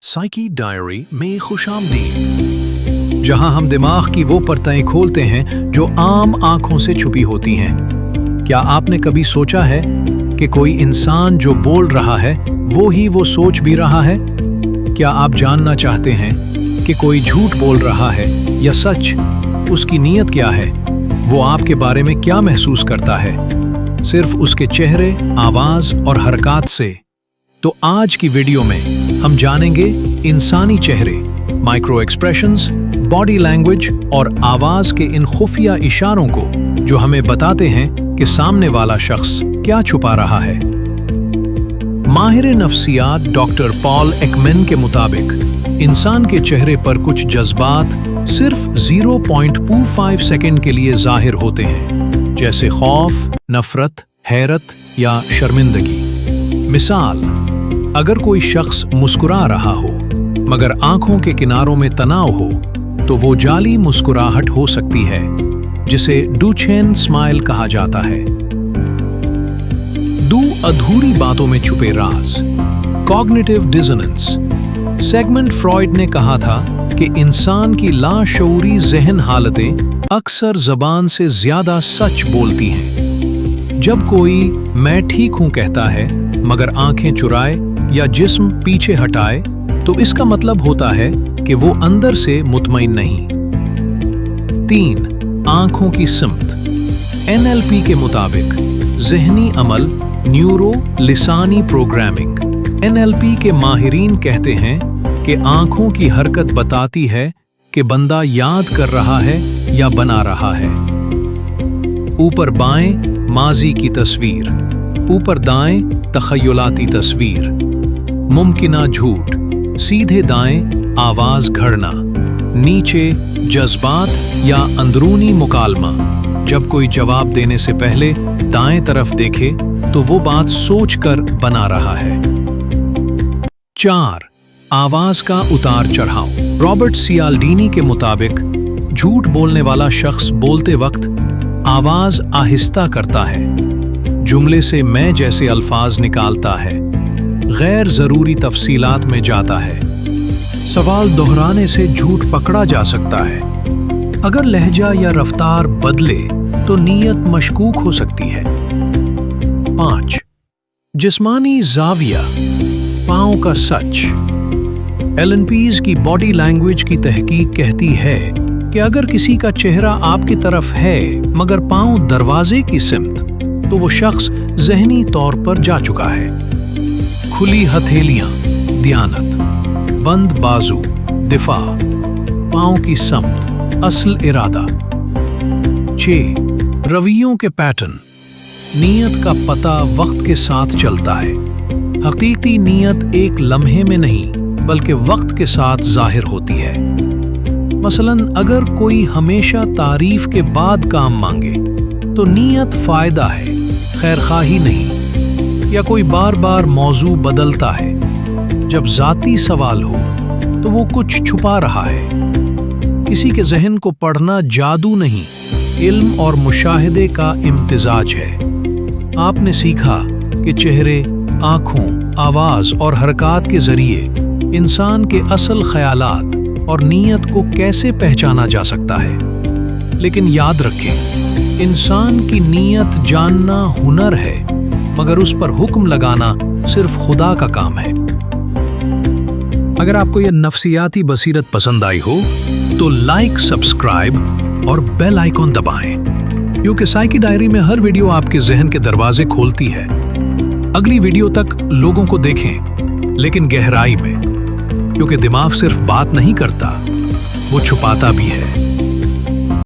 Psyche diary में खुशामदीद, जहां हम दिमाग की वो परतें खोलते हैं जो आम आंखों से छुपी होती हैं। क्या आपने कभी सोचा है कि कोई इंसान जो बोल रहा है वो ही वो सोच भी रहा है? क्या आप जानना चाहते हैं कि कोई झूठ बोल रहा है या सच? उसकी नीयत क्या है? वो आपके बारे में क्या महसूस करता है, सिर्फ उसके चेहरे, आवाज और हरकत से? तो आज की वीडियो में हम जानेंगे इंसानी चेहरे, माइक्रो एक्सप्रेशंस, बॉडी लैंग्वेज और आवाज के इन खुफिया इशारों को जो हमें बताते हैं कि सामने वाला शख्स क्या छुपा रहा है। माहिर नफ्सियात डॉक्टर पॉल एकमैन के मुताबिक इंसान के चेहरे पर कुछ जज्बात सिर्फ 0.25 सेकंड के लिए जाहिर होते हैं, जैसे खौफ, नफरत, हैरत या शर्मिंदगी। मिसाल, अगर कोई शख्स मुस्कुरा रहा हो मगर आंखों के किनारों में तनाव हो तो वो जाली मुस्कुराहट हो सकती है, जिसे डुचेन स्माइल कहा जाता है। अधूरी बातों में छुपे राज, कॉग्निटिव डिसोनेंस। सिगमंड फ्रॉइड ने कहा था कि इंसान की लाशऊरी ज़हन हालतें अक्सर ज़बान से ज़्यादा सच बोलती हैं। जब कोई मैं ठीक हूं कहता है मगर आंखें चुराए या जिस्म पीछे हटाए तो इसका मतलब होता है कि वो अंदर से मुतमईन नहीं। 3. आंखों की सिमत। NLP के मुताबिक ज़हनी अमल, न्यूरो लिसानी प्रोग्रामिंग, NLP के माहिरीन कहते हैं कि आंखों की हरकत बताती है कि बंदा याद कर रहा है या बना रहा है। ऊपर बाएं माजी की तस्वीर, ऊपर दाएं तखय्युलाती तस्वीर, मुमकिना झूठ, सीधे दाएं आवाज घड़ना, नीचे जज्बात या अंदरूनी मुकालमा। जब कोई जवाब देने से पहले दाएं तरफ देखे तो वो बात सोचकर बना रहा है। 4. आवाज का उतार चढ़ाव। रॉबर्ट सियाल्डीनी के मुताबिक झूठ बोलने वाला शख्स बोलते वक्त आवाज आहिस्ता करता है, जुमले से मैं जैसे अल्फाज निकालता है, गैर जरूरी तफसीलात में जाता है। सवाल दोहराने से झूठ पकड़ा जा सकता है। अगर लहजा या रफ्तार बदले तो नीयत मशकूक हो सकती है। 5. जिस्मानी जाविया, पांव का सच। एलन पीज की बॉडी लैंग्वेज की तहकीक कहती है कि अगर किसी का चेहरा आपकी तरफ है मगर पांव दरवाजे की सिमत, तो वो शख्स ज़हनी तौर पर जा चुका है। खुली हथेलियां, दियानत, बंद बाजू, दिफा, पांव की समत, असल इरादा। 6. रवैयों के पैटर्न। नीयत का पता वक्त के साथ चलता है। हकीकी नीयत एक लम्हे में नहीं बल्कि वक्त के साथ जाहिर होती है। मसलन अगर कोई हमेशा तारीफ के बाद काम मांगे तो नीयत फायदा है, खैरखाही नहीं। या कोई बार बार मौजू बदलता है, जब जाती सवाल हो तो वो कुछ छुपा रहा है। किसी के जहन को पढ़ना जादू नहीं, इल्म और मुशाहिदे का इम्तिजाज है। आपने सीखा कि चेहरे, आँखों, आवाज और हरकत के जरिए इंसान के असल ख्यालात और नीयत को कैसे पहचाना जा सकता है। लेकिन याद रखें, इंसान की नीयत जानना हुनर है, मगर उस पर हुक्म लगाना सिर्फ खुदा का काम है। अगर आपको यह नफ्सियाती बसीरत पसंद आई हो तो लाइक, सब्सक्राइब और बेल आइकॉन दबाएं, क्योंकि साइकी डायरी में हर वीडियो आपके जहन के दरवाजे खोलती है। अगली वीडियो तक लोगों को देखें, लेकिन गहराई में, क्योंकि दिमाग सिर्फ बात नहीं करता, वो छुपाता भी है।